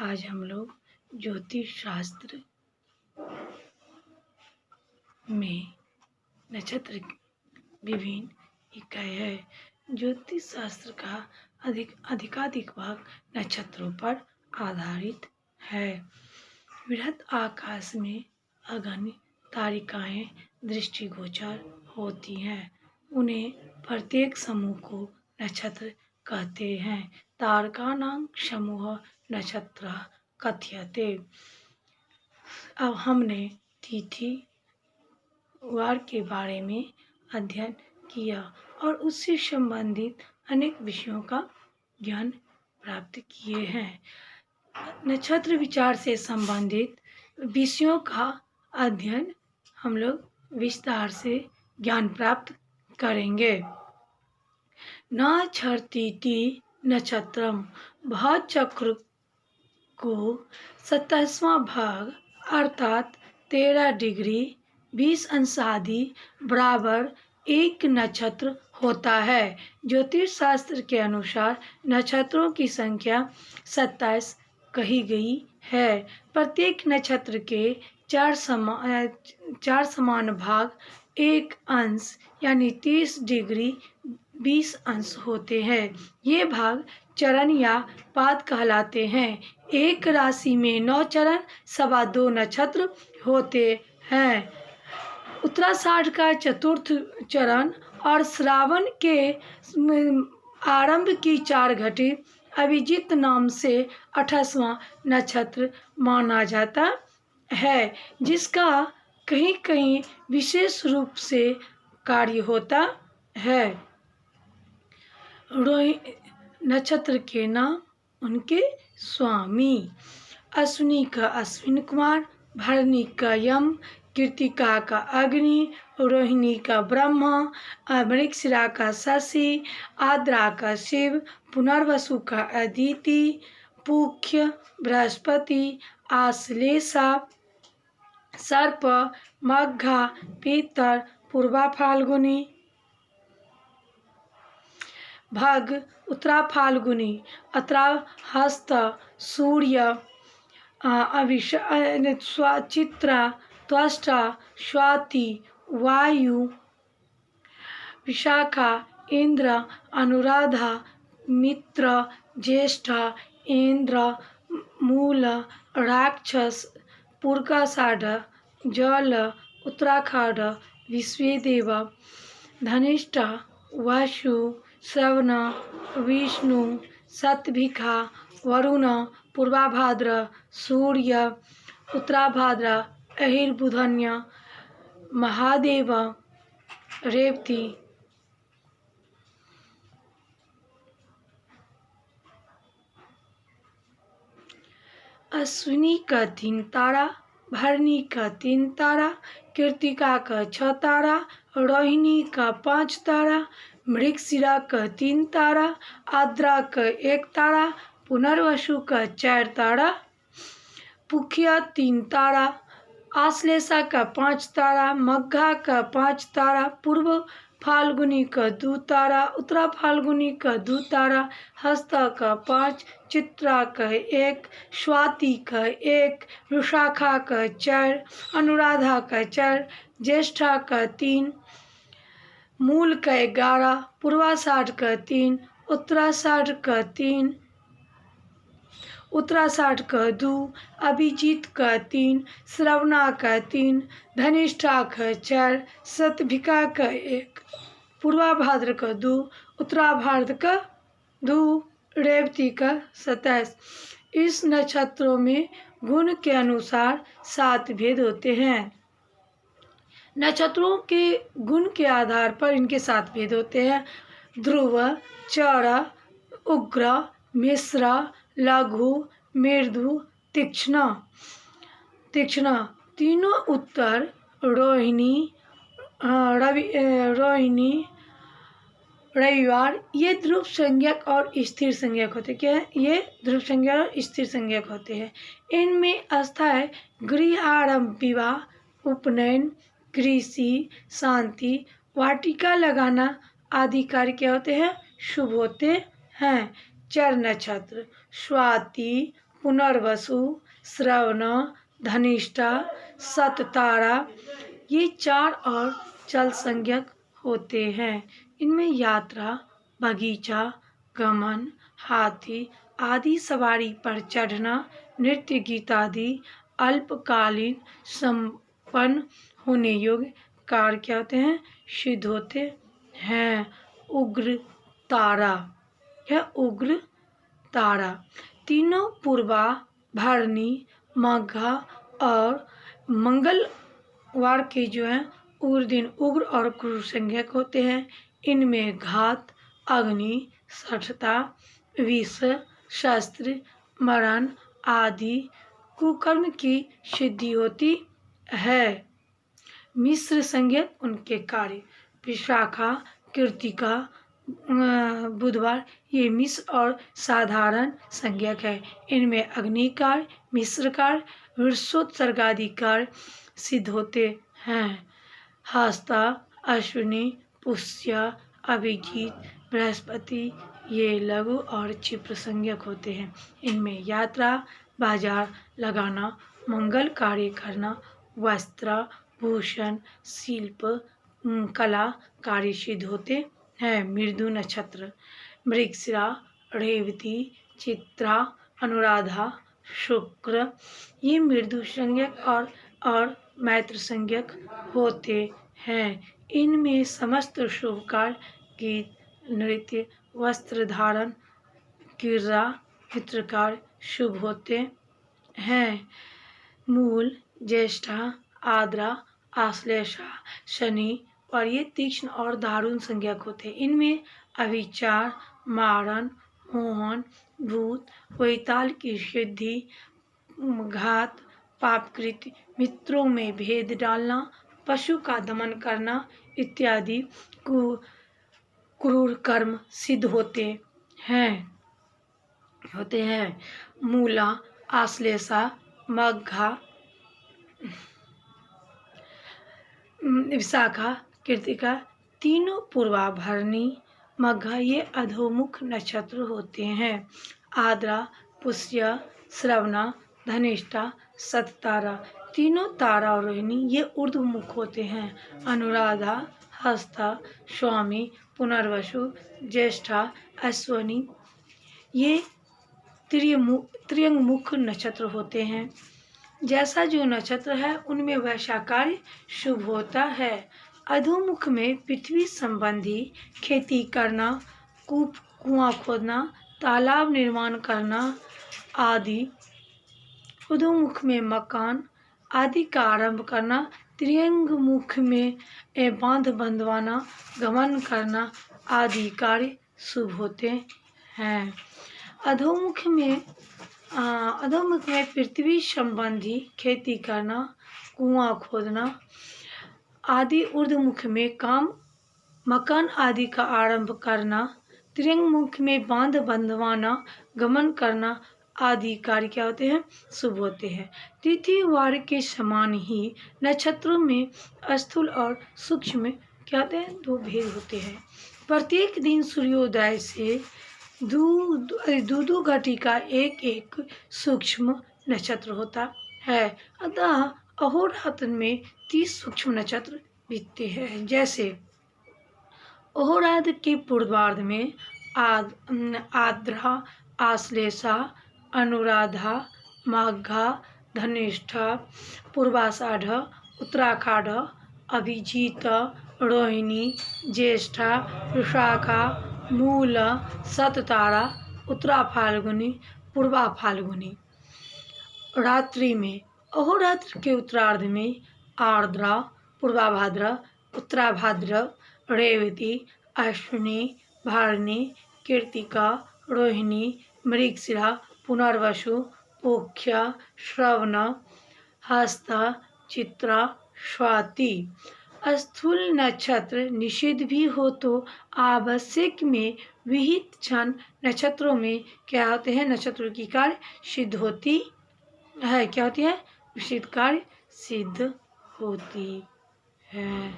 आज हम लोग ज्योतिष शास्त्र में नक्षत्र विभिन्न इकाई है। ज्योतिष शास्त्र का अधिकाधिक भाग नक्षत्रों पर आधारित है। बृहद आकाश में अगण्य तारिकाएं दृष्टिगोचर होती हैं। उन्हें प्रत्येक समूह को नक्षत्र कहते हैं। तारकानां समूह नक्षत्र कथ्यते। अब हमने तिथि वार के बारे में अध्ययन किया और उससे संबंधित अनेक विषयों का ज्ञान प्राप्त किए हैं। नक्षत्र विचार से संबंधित विषयों का अध्ययन हम लोग विस्तार से ज्ञान प्राप्त करेंगे। नक्षत्रिति नक्षत्रम भाचक्र को 27वां भाग अर्थात 13 डिग्री 20 अंश आदि बराबर एक नक्षत्र होता है। ज्योतिष शास्त्र के अनुसार नक्षत्रों की संख्या 27 कही गई है। प्रत्येक नक्षत्र के चार समान भाग एक अंश यानी 30 डिग्री 20 अंश होते हैं। ये भाग चरण या पाद कहलाते हैं। एक राशि में 9 चरण 2.25 नक्षत्र होते हैं। उत्तराषाढ़ का चतुर्थ चरण और श्रावण के आरंभ की 4 घटी अभिजीत नाम से 28वां नक्षत्र माना जाता है, जिसका कहीं कहीं विशेष रूप से कार्य होता है। रोहिणी नक्षत्र के नाम उनके स्वामी। अश्विनी का अश्विन कुमार, भरणी का यम, कृतिका का अग्नि, रोहिणी का ब्रह्मा, मृगशिरा का शशि, आद्रा का शिव, पुनर्वसु का अदिति, पुख्य बृहस्पति, आश्लेषा सर्प, मघा पीतर, पूर्वा फाल्गुनी, भग उत्तरा फाल्गुनी, अत्रा हस्त, सूर्य, चित्रा, त्वष्टा, स्वाति, वायु, विशाखा, इंद्र, अनुराधा, मित्र, ज्येष्ठा, इंद्र, मूल, राक्षस, पूर्वाषाढ़, जल, उत्तराखंड, विश्वदेव, धनिष्ठा, वसु, श्रवण, विष्णु, शतभिखा, वरुण, पूर्वाभाद्र, सूर्य, उत्तराभाद्र, अहिर्बुधन्य, महादेव, रेवती। अश्विनी का 3 तारा, भरणी का 3 तारा, कृतिका का 6 तारा, रोहिणी का 5 तारा, मृगशिरा का 3 तारा, आद्रा का 1 तारा, पुनर्वसु का 4 तारा, पुख्या 3 तारा, आश्लेषा का 5 तारा, मघा का 5 तारा, पूर्व फाल्गुनी का 2 तारा, उत्तरा फाल्गुनी का 2 तारा, हस्ता का 5, चित्रा का 1, स्वाति का 1, विशाखा का 4, अनुराधा का 4, ज्येष्ठा का 3, मूल का 11, पूर्वाषाढ़ का 3, उत्तराषाढ़ का 3, उत्तराषाढ़ का 2, अभिजीत का 3, श्रवणा का 3, धनिष्ठा का 4, शतभिखा का 1, पूर्वाभाद्र का 2, उत्तराभाद्र का 2, रेवती का 27। इस नक्षत्रों में गुण के अनुसार 7 भेद होते हैं। नक्षत्रों के गुण के आधार पर इनके 7 भेद होते हैं। ध्रुव, चौरा, उग्र, मिश्र, लघु, मृदु, तीक्ष्ण। तीनों उत्तर रोहिणी, रविवार ये ध्रुव संज्ञक और स्थिर संज्ञक होते हैं। क्या है? ये ध्रुव संज्ञक और स्थिर संज्ञक होते हैं। इनमें अस्थायी गृह आरंभ, विवाह, उपनयन, कृषि, शांति, वाटिका लगाना आदि कार्य क्या होते हैं? शुभ होते हैं। चर नक्षत्र स्वाति, पुनर्वसु, श्रवण, धनिष्ठा, सततारा, ये 4 और जल संज्ञक होते हैं। इनमें यात्रा, बगीचा, गमन, हाथी आदि सवारी पर चढ़ना, नृत्य गीत आदि अल्पकालीन संपन्न होने योग्य कार्य क्या होते हैं, सिद्ध होते हैं। उग्र तारा, यह उग्र तारा तीनों पूर्वा, भरणी, माघा और मंगलवार के जो हैं उग्र दिन उग्र और क्रूर संज्ञक होते हैं। इनमें घात, अग्नि, सठता, विष, शस्त्र, मरण आदि कुकर्म की सिद्धि होती है। मिश्र संज्ञक उनके कार्य, विशाखा, कृतिका, बुधवार ये मिश्र और साधारण संज्ञक है। इनमें अग्निकार, मिश्रकार, वृषोत्सर्गादि कार्य सिद्ध होते हैं। हस्ता, अश्विनी, पुष्य, अभिजीत, बृहस्पति ये लघु और क्षिप्र संज्ञक होते हैं। इनमें यात्रा, बाजार लगाना, मंगल कार्य करना, वस्त्र, भूषण, शिल्प, कला कार्य सिद्ध होते हैं। मृदु नक्षत्र, मृगशिरा, रेवती, चित्रा, अनुराधा, शुक्र ये मृदु संज्ञक और मैत्र संज्ञक होते हैं। इनमें समस्त शुभ कार्य, गीत, नृत्य, वस्त्र धारण, क्रीड़ा, मित्र कार्य शुभ होते हैं। मूल, ज्येष्ठा, आद्रा, आश्लेषा, शनि और ये तीक्ष्ण और दारुण संज्ञक होते हैं। इनमें अविचार, मारण, मोहन, भूत, वैताल की सिद्धि, घात, पापकृत्य, मित्रों में भेद डालना, पशु का दमन करना इत्यादि क्रूर कर्म सिद्ध होते हैं। मूला, आश्लेषा, मघा, विशाखा, कृतिका तीनों पूर्वा, भरणी, मघा ये अधोमुख नक्षत्र होते हैं। आद्रा, पुष्य, श्रवणा, धनिष्ठा, सततारा तीनों तारा और रोहिणी ये ऊर्ध्वमुख होते हैं। अनुराधा, हस्ता, स्वामी, पुनर्वसु, ज्येष्ठा, अश्विनी ये त्रियंगमुख नक्षत्र होते हैं। जैसा जो नक्षत्र है उनमें वैसा कार्य शुभ होता है। अधोमुख में पृथ्वी संबंधी खेती करना, कूप कुआं खोदना, तालाब निर्माण करना आदि, अधोमुख में मकान आदि का आरंभ करना, त्रियंगमुख में बांध बंधवाना, गमन करना आदि कार्य शुभ होते हैं। अधोमुख में पृथ्वी संबंधी खेती करना, कुआं खोदना आदि, ऊर्ध्वमुख में काम मकान आदि का आरंभ करना, त्रियंगमुख में बांध बंधवाना, गमन करना आदि कार्य क्या होते हैं, शुभ होते हैं। तिथि वार के समान ही नक्षत्रों में स्थूल और सूक्ष्म क्या होते हैं, 2 भेद होते हैं। प्रत्येक दिन सूर्योदय से दो घटी का एक सूक्ष्म नक्षत्र होता है। अतः अहोरात्र में 30 सूक्ष्म नक्षत्र बीतते हैं। जैसे अहोरात्र के पूर्वार्ध में आद्रा, आश्लेषा, अनुराधा, माघा, धनिष्ठा, पूर्वाषाढ़, उत्तराषाढ़, अभिजीत, रोहिणी, ज्येष्ठा, विशाखा, मूल, सततारा, उत्तरा फाल्गुनी, पूर्वा फाल्गुनी। रात्रि में अहोरात्र के उत्तरार्ध में आर्द्रा, पूर्वाभाद्र, उत्तराभाद्र, रेवती, अश्विनी, भरणी, कृतिका, रोहिणी, मृगशिरा, पुनर्वसु, पुष्य, श्रवण, हस्ता, चित्रा, स्वाति। स्थूल नक्षत्र निषिद्ध भी हो तो आवश्यक में विहित क्षण नक्षत्रों में क्या होते हैं, नक्षत्रों की कार्य सिद्ध होती है। क्या होती है, विशिष्ट कार्य सिद्ध होती है।